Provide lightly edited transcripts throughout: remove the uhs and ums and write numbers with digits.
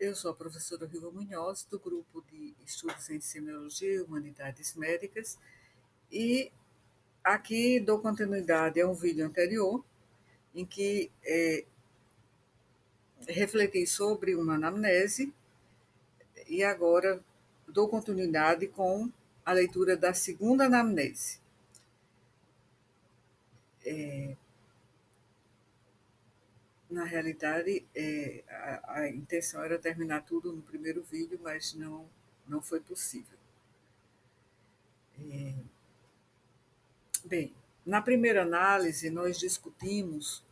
Eu sou a professora Riva Munhoz, do grupo de Estudos em Semiologia e Humanidades Médicas, e aqui dou continuidade a um vídeo anterior, em que refleti sobre uma anamnese, e agora dou continuidade com a leitura da segunda anamnese. Na realidade, a intenção era terminar tudo no primeiro vídeo, mas não foi possível. Bem, na primeira análise, nós discutimos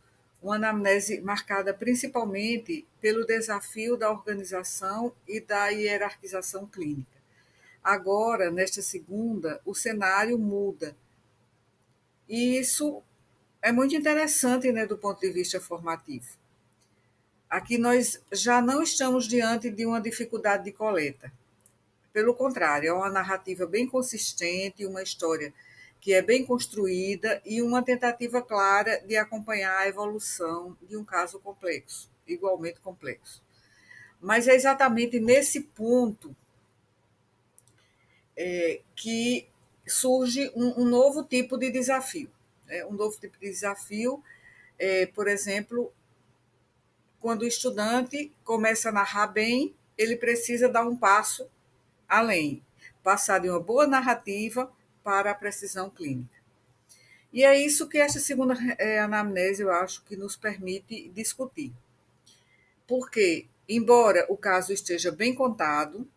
uma anamnese marcada principalmente pelo desafio da organização e da hierarquização clínica. Agora, nesta segunda, o cenário muda. E isso é muito interessante, né, do ponto de vista formativo. Aqui nós já não estamos diante de uma dificuldade de coleta. Pelo contrário, é uma narrativa bem consistente, uma história que é bem construída e uma tentativa clara de acompanhar a evolução de um caso complexo, igualmente complexo. Mas é exatamente nesse ponto que surge um novo tipo de desafio. Né? Um novo tipo de desafio, por exemplo, quando o estudante começa a narrar bem, ele precisa dar um passo além, passar de uma boa narrativa para a precisão clínica. E é isso que essa segunda anamnese, eu acho, que nos permite discutir. Porque, embora o caso esteja bem contado,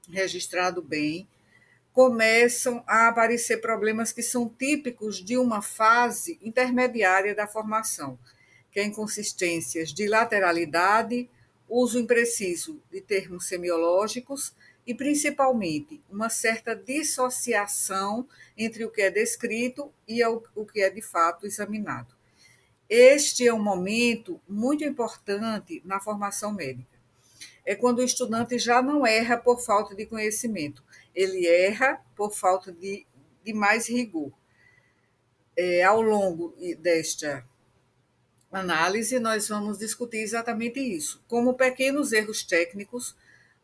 registrado bem, começam a aparecer problemas que são típicos de uma fase intermediária da formação, que é inconsistências de lateralidade, uso impreciso de termos semiológicos e, principalmente, uma certa dissociação entre o que é descrito e o que é de fato examinado. Este é um momento muito importante na formação médica. É quando o estudante já não erra por falta de conhecimento, ele erra por falta de mais rigor. Ao longo desta análise, nós vamos discutir exatamente isso, como pequenos erros técnicos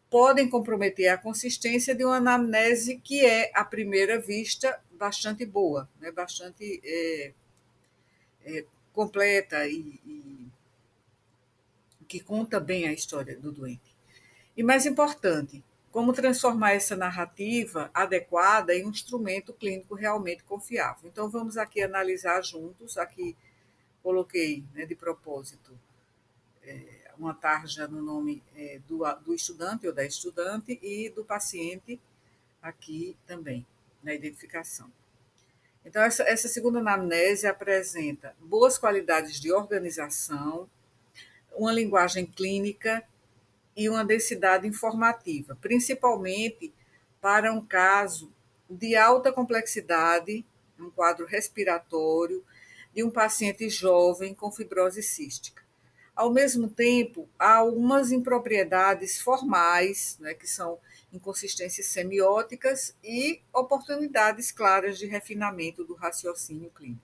podem comprometer a consistência de uma anamnese que é, à primeira vista, bastante boa, né? Bastante completa e que conta bem a história do doente. E mais importante, como transformar essa narrativa adequada em um instrumento clínico realmente confiável. Então, vamos aqui analisar juntos. Aqui coloquei, né, de propósito, uma tarja no nome do estudante ou da estudante e do paciente aqui também, na identificação. Então, essa segunda anamnese apresenta boas qualidades de organização, uma linguagem clínica e uma densidade informativa, principalmente para um caso de alta complexidade, um quadro respiratório, de um paciente jovem com fibrose cística. Ao mesmo tempo, há algumas impropriedades formais, né, que são inconsistências semióticas e oportunidades claras de refinamento do raciocínio clínico.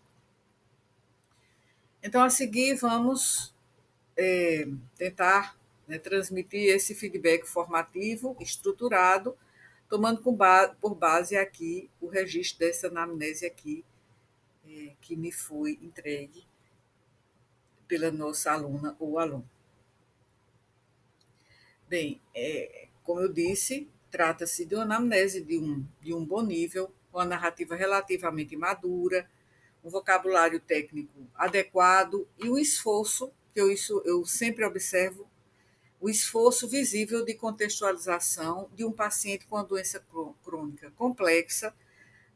Então, a seguir, vamos tentar, né, transmitir esse feedback formativo, estruturado, tomando por base aqui o registro dessa anamnese aqui, que me foi entregue pela nossa aluna ou aluno. Bem, como eu disse, trata-se de uma anamnese de um bom nível, uma narrativa relativamente madura, um vocabulário técnico adequado e um esforço, que eu sempre observo, o esforço visível de contextualização de um paciente com uma doença crônica complexa,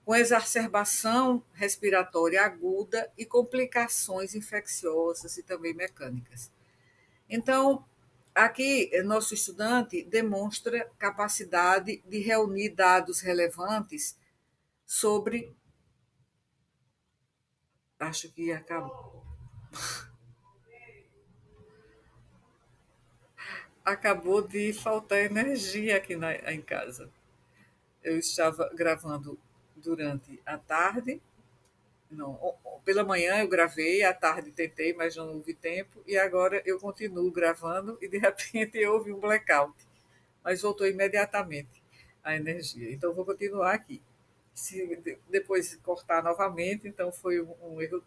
com exacerbação respiratória aguda e complicações infecciosas e também mecânicas. Então, aqui, nosso estudante demonstra capacidade de reunir dados relevantes sobre. Acho que acabou de faltar energia aqui em casa. Eu estava gravando durante a tarde, não, pela manhã eu gravei, à tarde tentei, mas não houve tempo, e agora eu continuo gravando e de repente houve um blackout, mas voltou imediatamente a energia. Então vou continuar aqui. Se depois cortar novamente, então foi um erro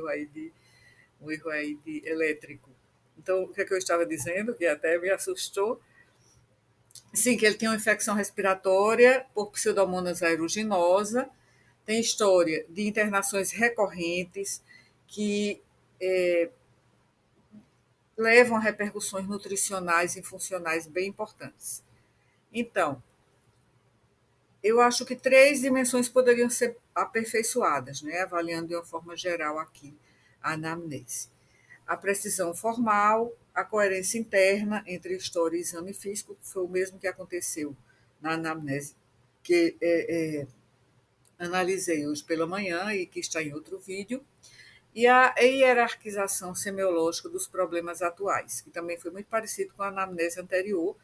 aí de elétrico. Então, o que é que eu estava dizendo, que até me assustou, sim, que ele tem uma infecção respiratória por Pseudomonas aeruginosa, tem história de internações recorrentes que levam a repercussões nutricionais e funcionais bem importantes. Então, eu acho que três dimensões poderiam ser aperfeiçoadas, né, avaliando de uma forma geral aqui a anamnese. A precisão formal, a coerência interna entre história e exame físico, que foi o mesmo que aconteceu na anamnese que analisei hoje pela manhã e que está em outro vídeo, e a hierarquização semiológica dos problemas atuais, que também foi muito parecido com a anamnese anterior,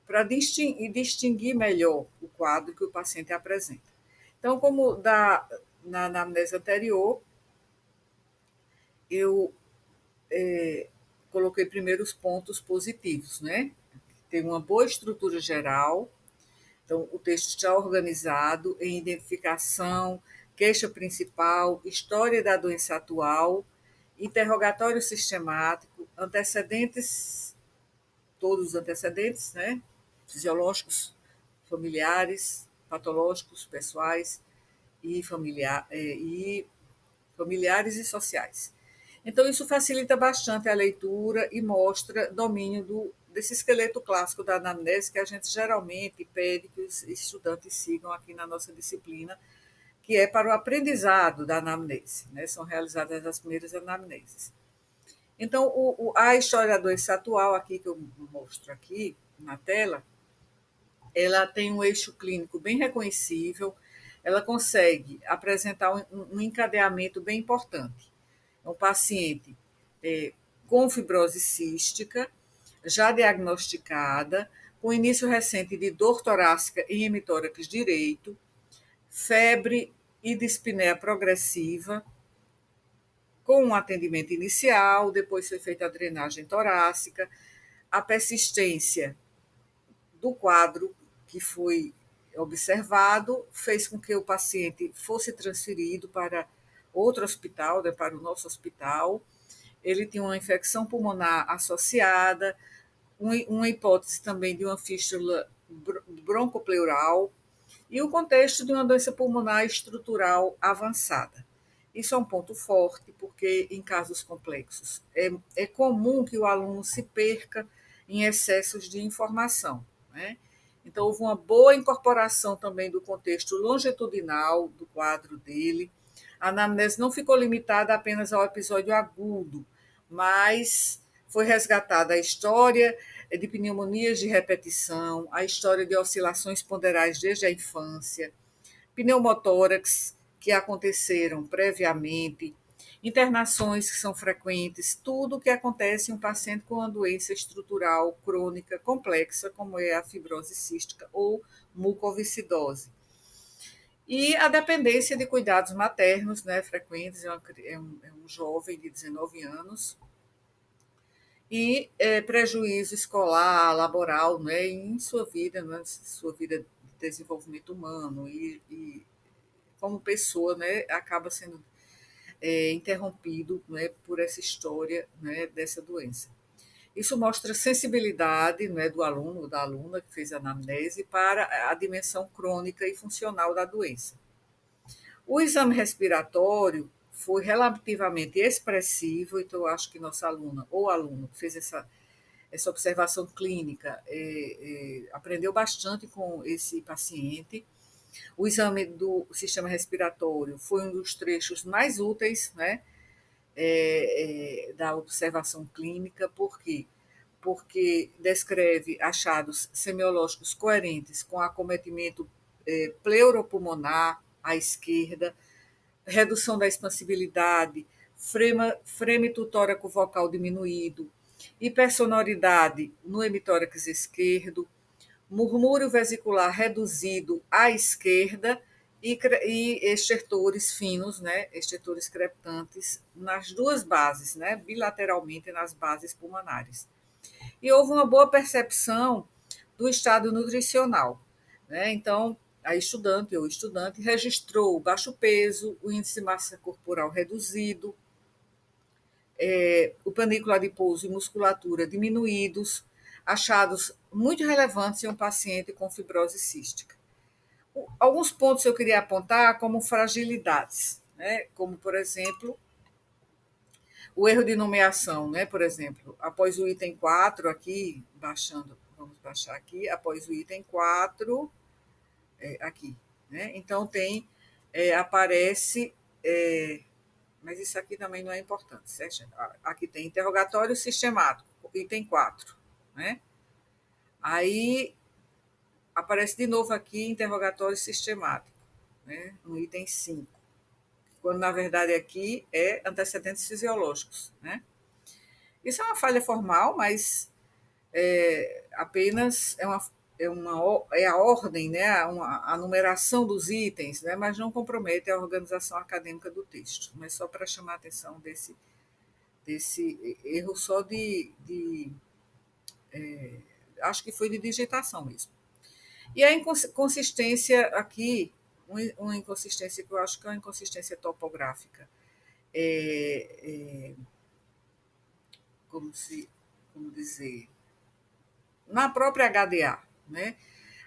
para distinguir melhor o quadro que o paciente apresenta. Então, como na anamnese anterior, eu coloquei primeiro os pontos positivos, né? Tem uma boa estrutura geral, então o texto está organizado em identificação, queixa principal, história da doença atual, interrogatório sistemático, antecedentes, todos os antecedentes, né? Fisiológicos, familiares, patológicos, pessoais e familiares e sociais. Então, isso facilita bastante a leitura e mostra domínio desse esqueleto clássico da anamnese que a gente geralmente pede que os estudantes sigam aqui na nossa disciplina, que é para o aprendizado da anamnese, né? São realizadas as primeiras anamneses. Então, a história da doença atual, aqui que eu mostro aqui na tela, ela tem um eixo clínico bem reconhecível, ela consegue apresentar um encadeamento bem importante. É um paciente com fibrose cística, já diagnosticada, com início recente de dor torácica em hemitórax direito, febre e dispneia progressiva, com um atendimento inicial, depois foi feita a drenagem torácica, a persistência do quadro que foi observado fez com que o paciente fosse transferido para outro hospital, né, para o nosso hospital. Ele tinha uma infecção pulmonar associada, uma hipótese também de uma fístula broncopleural e o contexto de uma doença pulmonar estrutural avançada. Isso é um ponto forte, porque em casos complexos é comum que o aluno se perca em excessos de informação, né? Então, houve uma boa incorporação também do contexto longitudinal do quadro dele. A anamnese não ficou limitada apenas ao episódio agudo, mas foi resgatada a história de pneumonias de repetição, a história de oscilações ponderais desde a infância, pneumotórax que aconteceram previamente, internações que são frequentes, tudo o que acontece em um paciente com uma doença estrutural crônica complexa, como é a fibrose cística ou mucoviscidose. E a dependência de cuidados maternos, né, frequentes, é um jovem de 19 anos, e prejuízo escolar, laboral, né, em sua vida de desenvolvimento humano e como pessoa, né, acaba sendo interrompido, né, por essa história, né, dessa doença. Isso mostra sensibilidade, né, do aluno, da aluna que fez a anamnese para a dimensão crônica e funcional da doença. O exame respiratório foi relativamente expressivo, então eu acho que nossa aluna ou aluno que fez essa observação clínica aprendeu bastante com esse paciente. O exame do sistema respiratório foi um dos trechos mais úteis, né, da observação clínica. Por quê? Porque descreve achados semiológicos coerentes com acometimento pleuropulmonar à esquerda, redução da expansibilidade, frêmito tóraco-vocal diminuído, hipersonoridade no hemitórax esquerdo, murmúrio vesicular reduzido à esquerda e estertores finos, né, estertores crepitantes, nas duas bases, né, bilateralmente nas bases pulmonares. E houve uma boa percepção do estado nutricional, né? Então, a estudante ou estudante registrou baixo peso, o índice de massa corporal reduzido, o panículo adiposo e musculatura diminuídos, achados muito relevantes em um paciente com fibrose cística. Alguns pontos eu queria apontar como fragilidades, né? Como, por exemplo, o erro de nomeação, né? Por exemplo, após o item 4 aqui, baixando, vamos baixar aqui, após o item 4 aqui, né? Então tem, aparece, mas isso aqui também não é importante, certo? Aqui tem interrogatório sistemático, item 4, né? Aí aparece de novo aqui interrogatório sistemático, né? No item 5, quando na verdade aqui é antecedentes fisiológicos, né? Isso é uma falha formal, mas apenas é a ordem, né, a numeração dos itens, né, mas não compromete a organização acadêmica do texto. Mas só para chamar a atenção desse erro só acho que foi de digitação mesmo. E a inconsistência aqui, uma inconsistência que eu acho que é uma inconsistência topográfica, é, como se, como dizer, na própria HDA, né?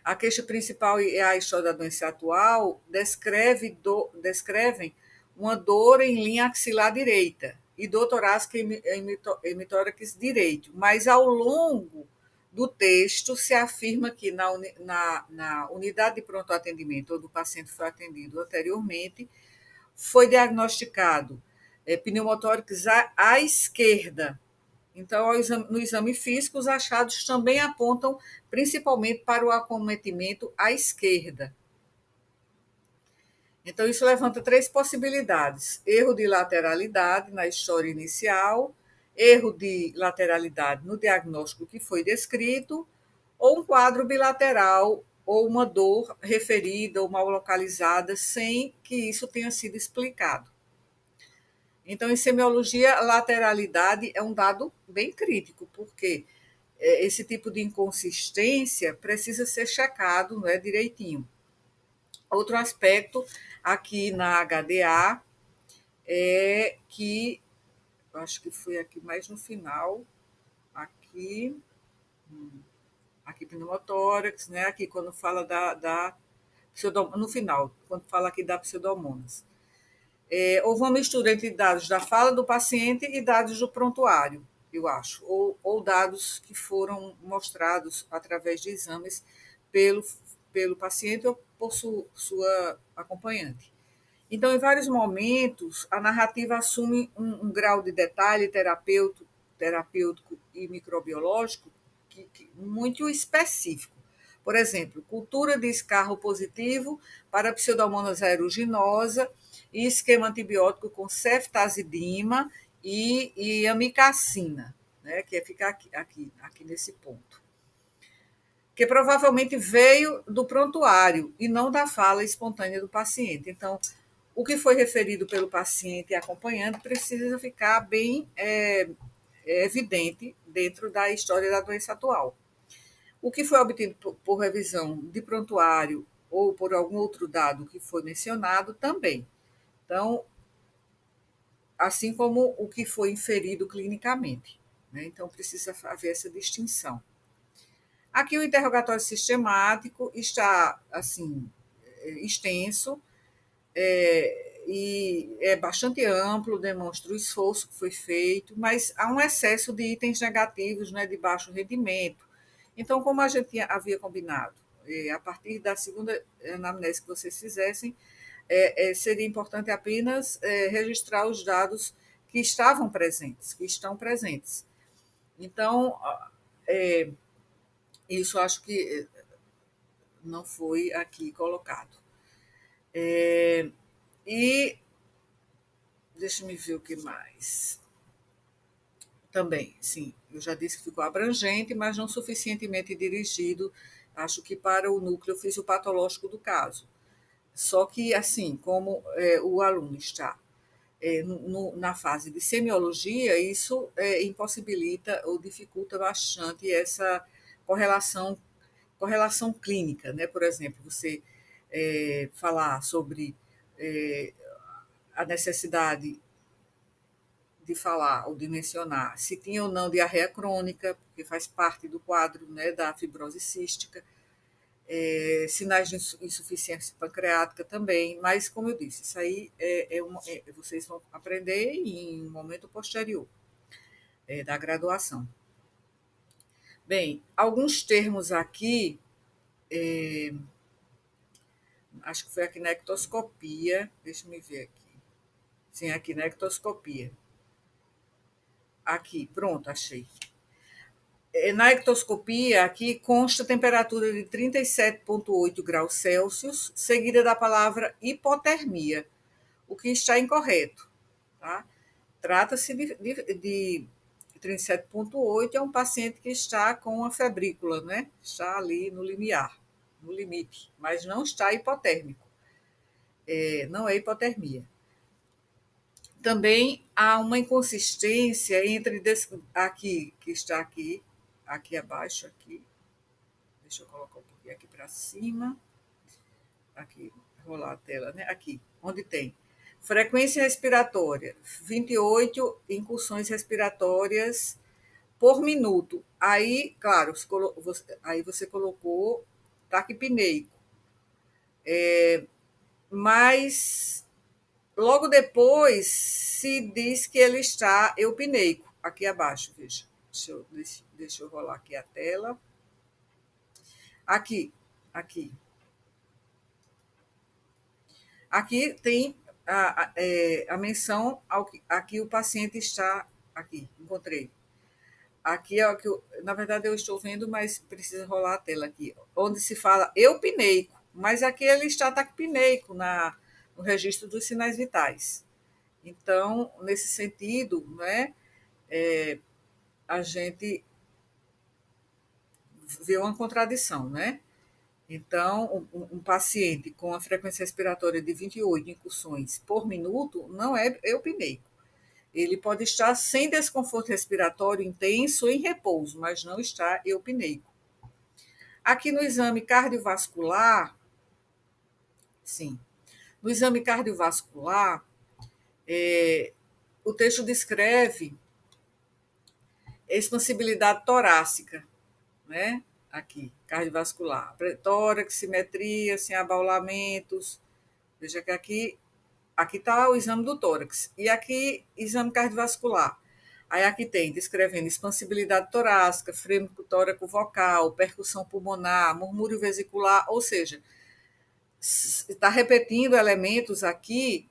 A queixa principal é a história da doença atual, descrevem uma dor em linha axilar direita e dor torácica hemitórax direito, mas ao longo do texto se afirma que na unidade de pronto atendimento, ou do paciente que foi atendido anteriormente, foi diagnosticado pneumotórax à esquerda. Então, no exame físico, os achados também apontam principalmente para o acometimento à esquerda. Então, isso levanta três possibilidades: erro de lateralidade na história inicial, erro de lateralidade no diagnóstico que foi descrito, ou um quadro bilateral, ou uma dor referida ou mal localizada, sem que isso tenha sido explicado. Então, em semiologia, a lateralidade é um dado bem crítico, porque esse tipo de inconsistência precisa ser checado, né, direitinho. Outro aspecto aqui na HDA é que, acho que foi aqui mais no final, aqui, aqui pneumotórax, né, aqui quando fala da no final, quando fala aqui da pseudomonas. Houve uma mistura entre dados da fala do paciente e dados do prontuário, eu acho, ou dados que foram mostrados através de exames pelo paciente ou por sua acompanhante. Então, em vários momentos, a narrativa assume um grau de detalhe terapêutico e microbiológico muito específico. Por exemplo, cultura de escarro positivo para Pseudomonas aeruginosa e esquema antibiótico com ceftazidima e amikacina, né, que é ficar aqui nesse ponto. Que provavelmente veio do prontuário e não da fala espontânea do paciente. Então, o que foi referido pelo paciente e acompanhante precisa ficar bem evidente dentro da história da doença atual. O que foi obtido por revisão de prontuário ou por algum outro dado que foi mencionado também. Então, assim como o que foi inferido clinicamente, né? Então, precisa haver essa distinção. Aqui o interrogatório sistemático está, assim, extenso, e é bastante amplo, demonstra o esforço que foi feito, mas há um excesso de itens negativos, né, de baixo rendimento. Então, como a gente havia combinado, a partir da segunda anamnese que vocês fizessem, seria importante apenas registrar os dados que estavam presentes, que estão presentes. Então, isso acho que não foi aqui colocado. E deixa-me ver o que mais. Também, sim, eu já disse que ficou abrangente, mas não suficientemente dirigido, acho que para o núcleo fisiopatológico do caso. Só que, assim, como o aluno está na fase de semiologia, isso impossibilita ou dificulta bastante essa correlação, correlação clínica, né? Por exemplo, você falar sobre eh, a necessidade de falar ou de mencionar se tinha ou não diarreia crônica, porque faz parte do quadro, né, da fibrose cística, sinais de insuficiência pancreática também, mas, como eu disse, isso aí vocês vão aprender em um momento posterior da graduação. Bem, alguns termos aqui, acho que foi aqui na ectoscopia, deixa eu me ver aqui. Sim, aqui na ectoscopia. Aqui, pronto, achei. Na ectoscopia, aqui consta temperatura de 37,8 graus Celsius, seguida da palavra hipotermia, o que está incorreto. Tá? Trata-se de 37,8, é um paciente que está com uma febrícula, né? Está ali no limiar, no limite, mas não está hipotérmico, não é hipotermia. Também há uma inconsistência entre aqui, que está aqui abaixo, aqui. Deixa eu colocar um pouquinho aqui para cima. Aqui, rolar a tela, né? Aqui, onde tem frequência respiratória, 28 incursões respiratórias por minuto. Aí, claro, aí você colocou taquipneico. Mas logo depois se diz que ele está eupneico. Aqui abaixo, veja. Deixa eu rolar aqui a tela. Aqui, aqui. Aqui tem a menção ao que aqui o paciente está. Aqui, encontrei. Aqui é o que na verdade eu estou vendo, mas precisa rolar a tela aqui, onde se fala eupneico, mas aqui ele está taquipneico no registro dos sinais vitais. Então, nesse sentido, né, a gente vê uma contradição, né? Então, um paciente com a frequência respiratória de 28 incursões por minuto não é eupneico. Ele pode estar sem desconforto respiratório intenso em repouso, mas não está eupneico. Aqui no exame cardiovascular, sim, no exame cardiovascular, o texto descreve expansibilidade torácica, né? Aqui, cardiovascular. Tórax, simetria, sem abaulamentos. Veja que aqui está o exame do tórax. E aqui, exame cardiovascular. Aí aqui tem, descrevendo expansibilidade torácica, frêmico tóraco vocal, percussão pulmonar, murmúrio vesicular, ou seja, está repetindo elementos aqui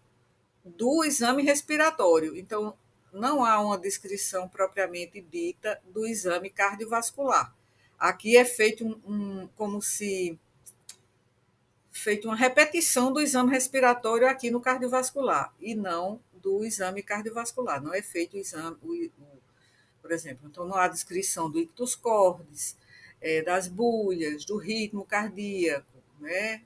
do exame respiratório. Então, não há uma descrição propriamente dita do exame cardiovascular. Aqui é feito como se feito uma repetição do exame respiratório aqui no cardiovascular e não do exame cardiovascular. Não é feito o exame, por exemplo, então não há descrição do ictus cordis, das bulhas, do ritmo cardíaco, né,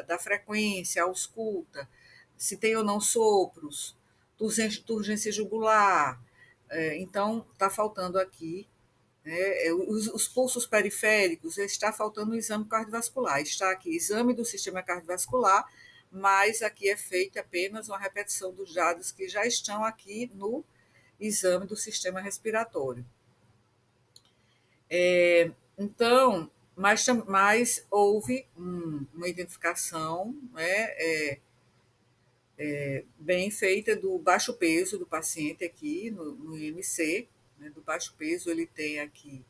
da frequência, a ausculta, se tem ou não sopros, turgência jugular. Então, está faltando aqui, né, os pulsos periféricos, está faltando o exame cardiovascular. Está aqui exame do sistema cardiovascular, mas aqui é feita apenas uma repetição dos dados que já estão aqui no exame do sistema respiratório. Então, mas houve uma identificação, né, bem feita do baixo peso do paciente aqui no IMC, né, do baixo peso ele tem aqui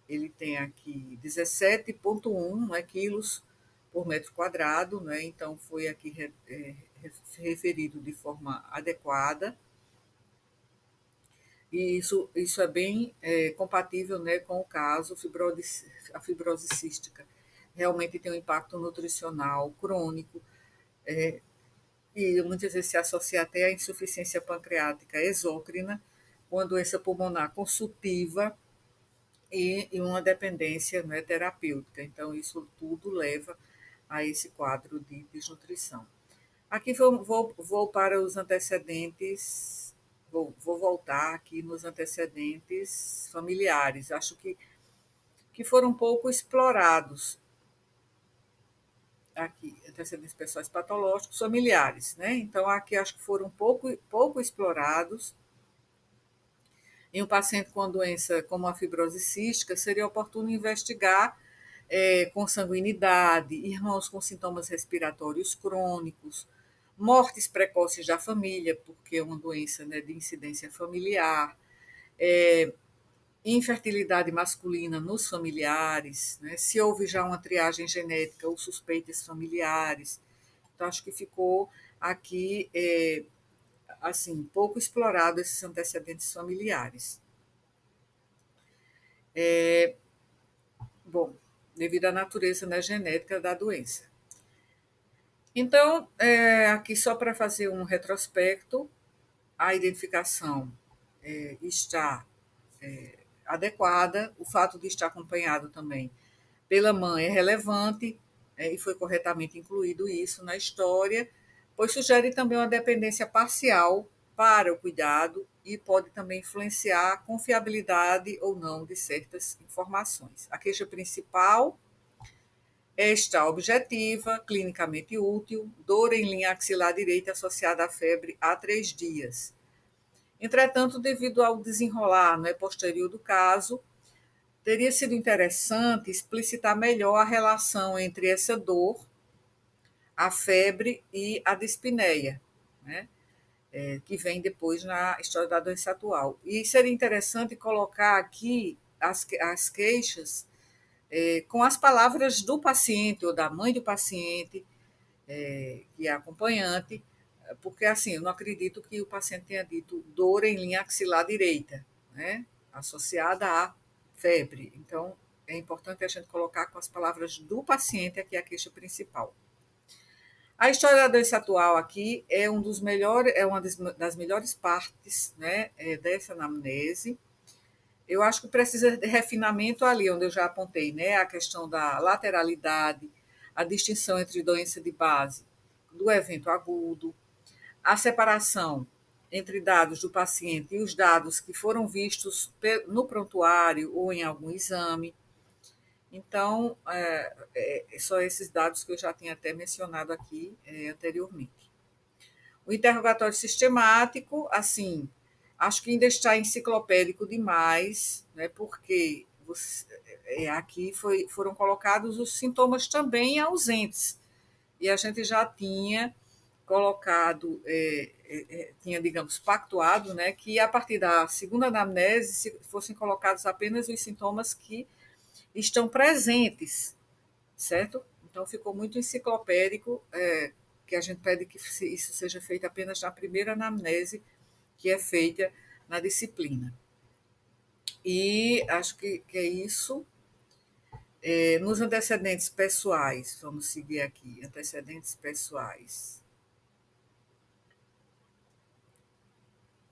17,1, né, quilos por metro quadrado, né, então foi aqui referido de forma adequada. E isso é bem compatível, né, com o caso a fibrose cística. Realmente tem um impacto nutricional crônico, e muitas vezes se associa até à insuficiência pancreática exócrina, uma doença pulmonar consultiva e uma dependência, né, terapêutica. Então, isso tudo leva a esse quadro de desnutrição. Aqui vou para os antecedentes, vou voltar aqui nos antecedentes familiares. Acho que foram pouco explorados aqui, antecedentes pessoais patológicos familiares, né? Então, aqui acho que foram pouco explorados. Em um paciente com doença como a fibrose cística, seria oportuno investigar consanguinidade, irmãos com sintomas respiratórios crônicos, mortes precoces da família, porque é uma doença, né, de incidência familiar, infertilidade masculina nos familiares, né, se houve já uma triagem genética ou suspeitas familiares. Então, acho que ficou aqui, assim, pouco explorado esses antecedentes familiares. Bom, devido à natureza, né, genética da doença. Então, aqui só para fazer um retrospecto, a identificação está adequada, o fato de estar acompanhado também pela mãe é relevante, e foi corretamente incluído isso na história, pois sugere também uma dependência parcial para o cuidado e pode também influenciar a confiabilidade ou não de certas informações. A queixa principal está objetiva, clinicamente útil, dor em linha axilar direita associada à febre há 3 dias. Entretanto, devido ao desenrolar, né, posterior do caso, teria sido interessante explicitar melhor a relação entre essa dor, a febre e a dispneia, né, que vem depois na história da doença atual. E seria interessante colocar aqui as queixas com as palavras do paciente ou da mãe do paciente, que é acompanhante, porque assim, eu não acredito que o paciente tenha dito dor em linha axilar direita, né, associada à febre. Então, é importante a gente colocar com as palavras do paciente aqui a queixa principal. A história da doença atual aqui é uma das melhores partes, né, dessa anamnese. Eu acho que precisa de refinamento ali, onde eu já apontei, né, a questão da lateralidade, a distinção entre doença de base do evento agudo, a separação entre dados do paciente e os dados que foram vistos no prontuário ou em algum exame. Então, são esses dados que eu já tinha até mencionado aqui anteriormente. O interrogatório sistemático, assim, acho que ainda está enciclopédico demais, né, porque aqui foram colocados os sintomas também ausentes. E a gente já tinha colocado, tinha, digamos, pactuado, né, que a partir da segunda anamnese se fossem colocados apenas os sintomas que estão presentes, certo? Então ficou muito enciclopédico, que a gente pede que isso seja feito apenas na primeira anamnese, que é feita na disciplina. E acho que é isso. Nos antecedentes pessoais, vamos seguir aqui, antecedentes pessoais.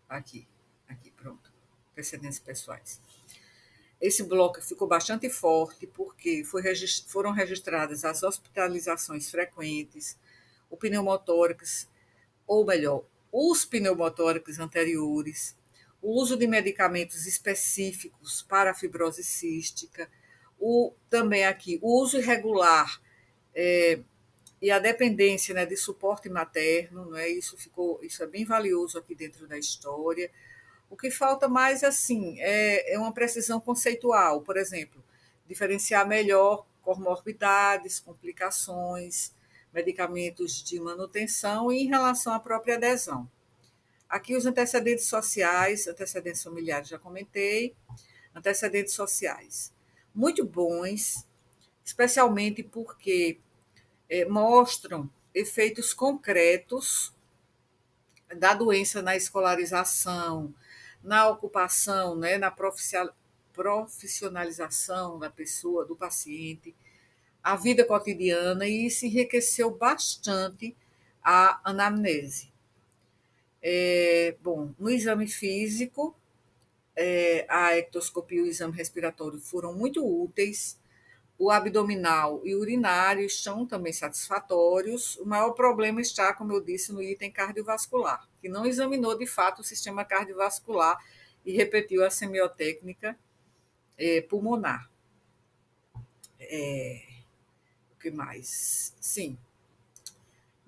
Aqui, pronto. Antecedentes pessoais. Esse bloco ficou bastante forte porque foram registradas as hospitalizações frequentes, o pneumotórax, ou melhor, os pneumotóracos anteriores, o uso de medicamentos específicos para a fibrose cística, também aqui o uso irregular e a dependência, né, de suporte materno, não é? Isso é bem valioso aqui dentro da história. O que falta mais, assim, é uma precisão conceitual, por exemplo, diferenciar melhor comorbidades, complicações, medicamentos de manutenção e em relação à própria adesão. Aqui os antecedentes sociais, antecedentes familiares já comentei, antecedentes sociais. Muito bons, especialmente porque mostram efeitos concretos da doença na escolarização, na ocupação, né, na profissionalização da pessoa, do paciente, a vida cotidiana, e isso enriqueceu bastante a anamnese. Bom, no exame físico, a ectoscopia e o exame respiratório foram muito úteis O abdominal e urinário estão também satisfatórios. O maior problema está, como eu disse, no item cardiovascular, que não examinou de fato o sistema cardiovascular e repetiu a semiotécnica pulmonar. O que mais? Sim.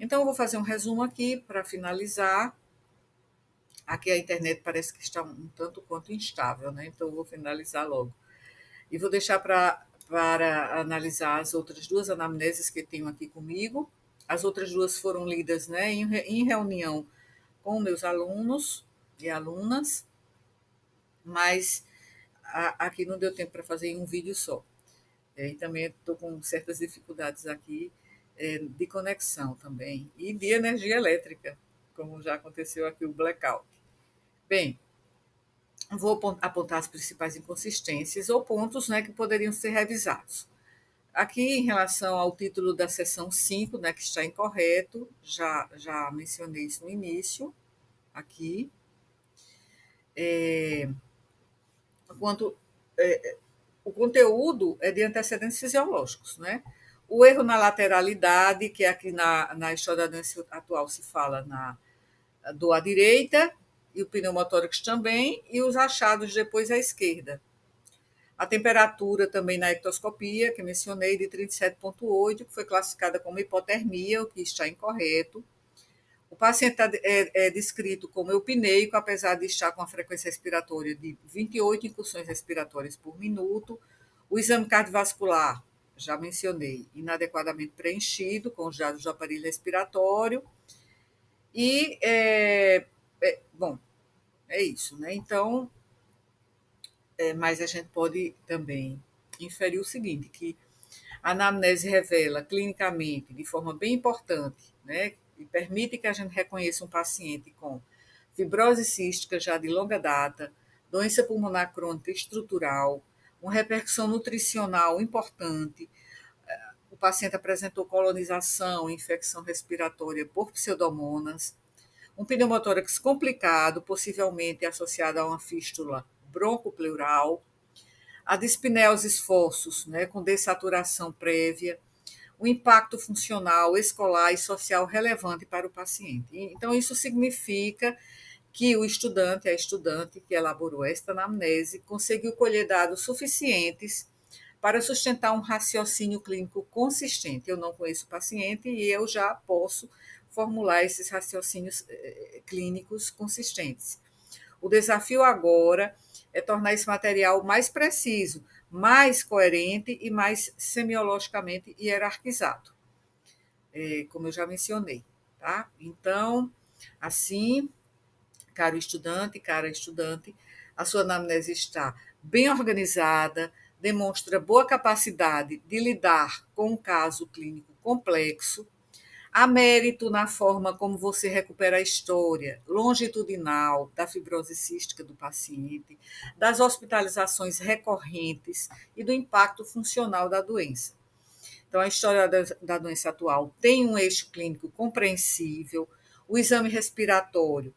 Então, eu vou fazer um resumo aqui para finalizar. Aqui a internet parece que está um tanto quanto instável, né? Então, eu vou finalizar logo. E vou deixar para analisar as outras duas anamneses que tenho aqui comigo. As outras duas foram lidas, né, em reunião com meus alunos e alunas, mas aqui não deu tempo para fazer em um vídeo só. E também estou com certas dificuldades aqui de conexão também e de energia elétrica, como já aconteceu aqui o blackout. Bem, vou apontar as principais inconsistências ou pontos, né, que poderiam ser revisados. Aqui, em relação ao título da seção 5, né, que está incorreto, já mencionei isso no início, aqui. Quanto o conteúdo é de antecedentes fisiológicos, né? O erro na lateralidade, que aqui na história da doença atual se fala do à direita, e o pneumotórax também, e os achados depois à esquerda. A temperatura também na ectoscopia, que mencionei, de 37,8, que foi classificada como hipotermia, o que está incorreto. O paciente é descrito como eupneico, apesar de estar com a frequência respiratória de 28 incursões respiratórias por minuto. O exame cardiovascular, já mencionei, inadequadamente preenchido, com os dados do aparelho respiratório. E, bom, é isso, né? Então, mas a gente pode também inferir o seguinte, que a anamnese revela clinicamente, de forma bem importante, né, e permite que a gente reconheça um paciente com fibrose cística já de longa data, doença pulmonar crônica estrutural, uma repercussão nutricional importante. O paciente apresentou colonização, infecção respiratória por pseudomonas, um pneumotórax complicado, possivelmente associado a uma fístula broncopleural, a dispneia aos esforços, né, com dessaturação prévia, o impacto funcional, escolar e social relevante para o paciente. Então, isso significa que o estudante, a estudante que elaborou esta anamnese, conseguiu colher dados suficientes para sustentar um raciocínio clínico consistente. Eu não conheço o paciente e eu já posso formular esses raciocínios clínicos consistentes. O desafio agora é tornar esse material mais preciso, mais coerente e mais semiologicamente hierarquizado, como eu já mencionei. Tá? Então, assim, caro estudante, cara estudante, a sua anamnese está bem organizada, demonstra boa capacidade de lidar com um caso clínico complexo. Há mérito na forma como você recupera a história longitudinal da fibrose cística do paciente, das hospitalizações recorrentes e do impacto funcional da doença. Então, a história da doença atual tem um eixo clínico compreensível, o exame respiratório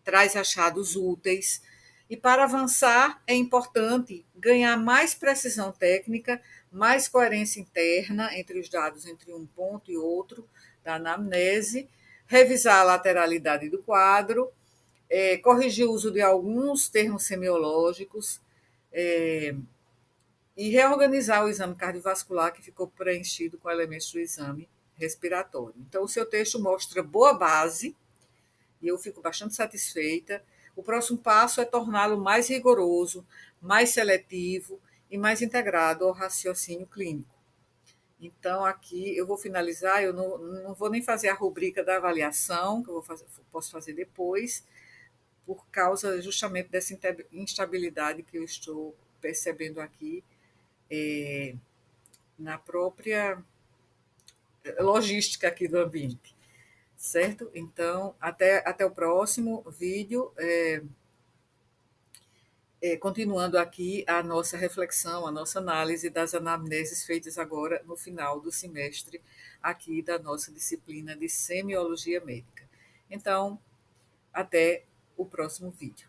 traz achados úteis, e para avançar é importante ganhar mais precisão técnica, mais coerência interna entre os dados entre um ponto e outro da anamnese, revisar a lateralidade do quadro, corrigir o uso de alguns termos semiológicos e reorganizar o exame cardiovascular que ficou preenchido com elementos do exame respiratório. Então, o seu texto mostra boa base e eu fico bastante satisfeita. O próximo passo é torná-lo mais rigoroso, mais seletivo e mais integrado ao raciocínio clínico. Então, aqui eu vou finalizar, eu não vou nem fazer a rubrica da avaliação, que posso fazer depois, por causa justamente dessa instabilidade que eu estou percebendo aqui na própria logística aqui do ambiente. Certo? Então, até o próximo vídeo. Continuando aqui a nossa reflexão, a nossa análise das anamneses feitas agora no final do semestre, aqui da nossa disciplina de semiologia médica. Então, até o próximo vídeo.